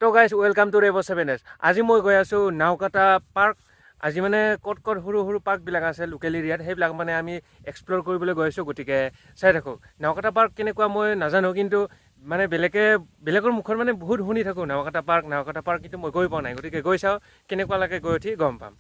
So guys, welcome to Revo 7S. আজি মই গৈ আছো নাওকাটা পাৰ্ক। আজি মানে কত সৰু সৰু পাৰ্ক বিলাক আছে লোকেল এৰিয়াত সেইবিলাক মানে আমি এক্সপ্লোৰ কৰিবলৈ গৈ আছো। গতিকে চাই থাকো। নাওকাটা পাৰ্ক কেনেকুৱা মই নাজানো, কিন্তু মানে বেলেগৰ মুখত মানে বহুত শুনি থাকো নাওকাটা পাৰ্ক, কিন্তু মই গৈ পোৱা নাই। গতিকে গৈ চাও কেনেকুৱা লাগে, গৈ উঠি গম পাম।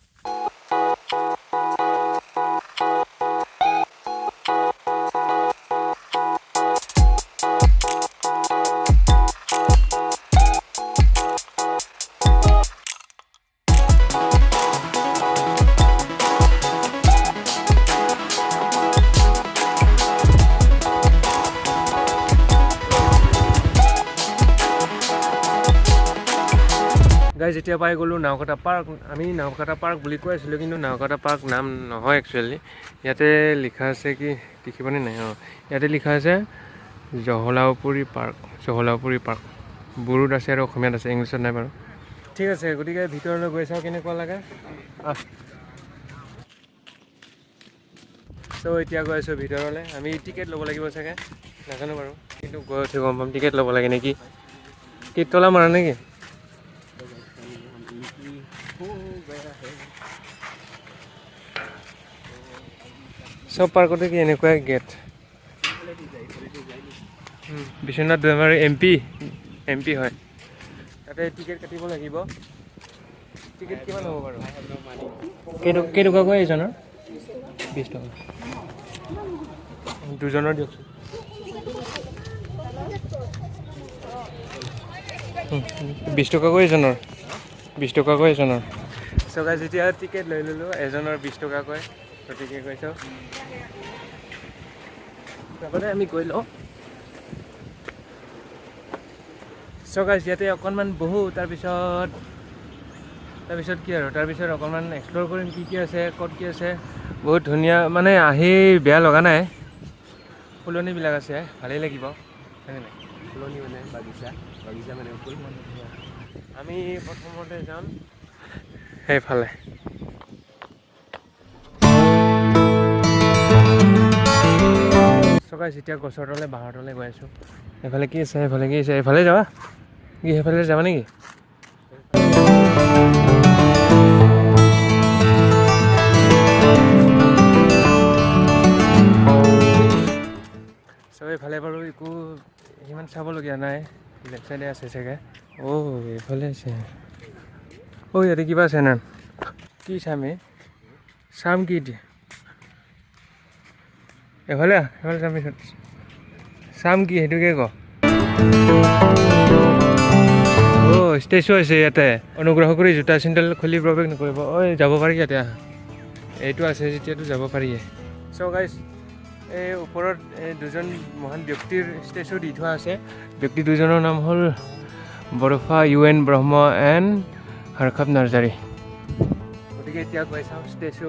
গাইজ এতিয়া পাই গ'লো নাওকাটা পাৰ্ক। আমি নাওকাটা পাৰ্ক বুলি কৈ আছিলোঁ, কিন্তু নাওকাটা পাৰ্ক নাম নহয় একচুৱেলি। ইয়াতে লিখা আছে কি দেখিবনে নাই? ইয়াতে লিখা আছে জহলাওপুৰী পাৰ্ক। বড়োত আছে আৰু অসমীয়াত আছে, ইংলিছত নাই বাৰু। ঠিক আছে, গতিকে ভিতৰলৈ গৈ চাওঁ কেনেকুৱা লাগে। চ' এতিয়া গৈ আছোঁ ভিতৰলৈ। আমি টিকেট ল'ব লাগিব চাগে, নাজানো বাৰু, কিন্তু গৈ উঠি গম পাম টিকেট ল'ব লাগে নেকি। টিকেট তলা মাৰা নেকি? চব পাৰ্কতে কি এনেকুৱাই gate. Biswanath Daimary M P হয়। তাতে টিকেট কাটিব লাগিব। টিকেট কিমান হ'ব বাৰু? কেইটকাকৈ এজনৰ? 20 টকা। দুজনৰ দিয়কচোন। 20 টকাকৈ এজনৰ। চকাই যেতিয়া টিকেট লৈ ল'লোঁ এজনৰ 20 টকাকৈ। গতিকে কৈছোঁ তাৰপৰা আমি গৈ লওঁ। চকাই ইয়াতে অকণমান বহোঁ, তাৰপিছত কি আৰু তাৰপিছত অকণমান এক্সপ্ল'ৰ কৰিম কি আছে, ক'ত কি আছে। বহুত ধুনীয়া, মানে আহি বেয়া লগা নাই। ফুলনিবিলাক আছে, ভালেই লাগিব হয়নে নাই? ফুলনি মানে বাগিচা মানে আমি প্ৰথমতে যাম সেইফালে। চকাই যেতিয়া গছৰ তলে বাঁহৰ তলে গৈ আছোঁ। এইফালে কি আছে, এইফালে যাবা কি? সেইফালে যাবা নেকি? চব এইফালে বাৰু একো সিমান চাবলগীয়া নাই। লেফ্ট চাইডে আছে চাগে। এইফালে আছে। ইয়াতে কিবা আছে না? কি চাম কি এতিয়া? এইফালে চাম কি সেইটোকে ক। ষ্টেচু আছে ইয়াতে। অনুগ্ৰহ কৰি জোতা চেণ্ডেল খুলি প্ৰৱেশ নকৰিব। যাব পাৰি ইয়াতে। এইটো আছে যেতিয়াতো যাব পাৰিয়ে। চ' গাইজ, এই ওপৰত এই দুজন মহান ব্যক্তিৰ ষ্টেচু দি থোৱা আছে। ব্যক্তি দুজনৰ নাম হ'ল বৰফা UN Brahma and Harshav Narzary. গতিকে এতিয়া গৈ চাওঁ ষ্টেচু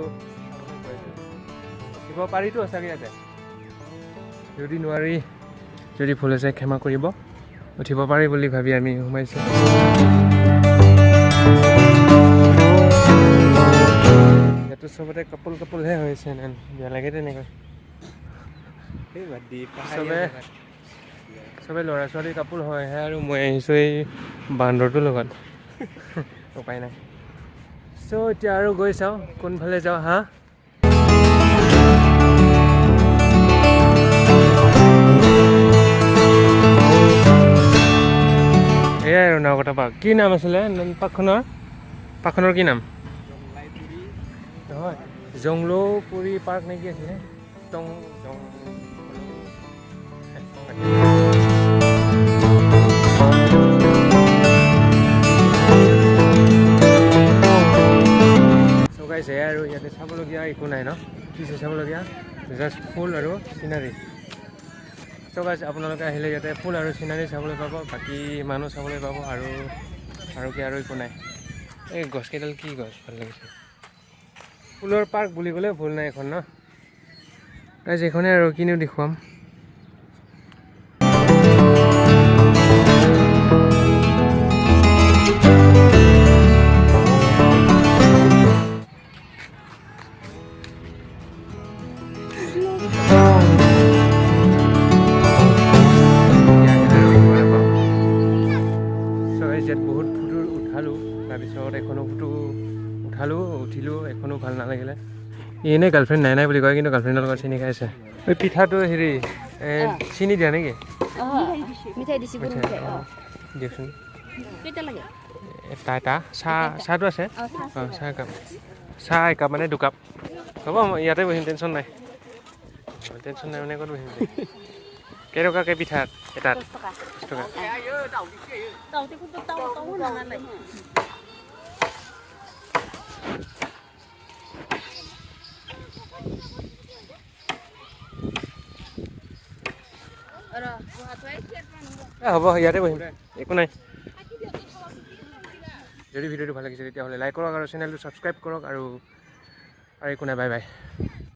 উঠিব পাৰিতো সঁচাকৈ ইয়াতে। যদি নোৱাৰি, যদি ভুল আছে ক্ষমা কৰিব। উঠিব পাৰি বুলি ভাবি আমি সোমাইছোঁ। ইয়াতো চবতে কাপোলহে হৈছে না, বেয়া লাগে তেনেকৈ। চবে ল'ৰা ছোৱালী কাপোল হয়হে, আৰু মই আহিছোঁ এই বান্দৰটোৰ লগত। উপায় নাই। চ' এতিয়া আৰু গৈ চাওঁ কোনফালে যাওঁ। এয়াই আৰু নাওকাটা পাৰ্ক। কি নাম আছিলে পাৰ্কখনৰ কি নাম? নহয়, জংলৌপুৰী পাৰ্ক নে কি আছিলে? চকাইছে আৰু ইয়াতে চাবলগীয়া একো নাই ন? কি চাবলগীয়া? জাষ্ট ফুল আৰু চিনাৰী। চকাইছে আপোনালোকে আহিলে ইয়াতে ফুল আৰু চিনাৰী চাবলৈ পাব, বাকী মানুহ চাবলৈ পাব, আৰু একো নাই। এই গছকেইডাল কি গছ? ভাল লাগিছে। ফুলৰ পাৰ্ক বুলি ক'লে ভুল নাই এখন ন? গাইজ এইখনে আৰু কিনো দেখুৱাম। ইয়াত বহুত ফটো উঠালোঁ তাৰপিছত এখনো ফটো উঠিলোঁ এখনো ভাল নালাগিলে এনেই গাৰ্লফ্ৰেণ্ড নাই বুলি কয় কিন্তু গাৰ্লফ্ৰেণ্ডৰ লগত চিনি খাইছে এই পিঠাটো হেৰি চিনি দিয়া নেকি মিঠাই দিছি দিয়কচোন লাগে এটা চাহটো আছে অঁ চাহ একাপ মানে দুকাপ হ'ব ইয়াতে বহিম টেনশ্যন নাই মানে ক'ত বহিম কেইটকাকৈ পিঠাত এটাত 10 টকা হ'ব ইয়াতে বহিম একো নাই যদি ভিডিঅ'টো ভাল লাগিছে তেতিয়াহ'লে লাইক কৰক আৰু চেনেলটো ছাবস্ক্ৰাইব কৰক আৰু একো নাই বাই বাই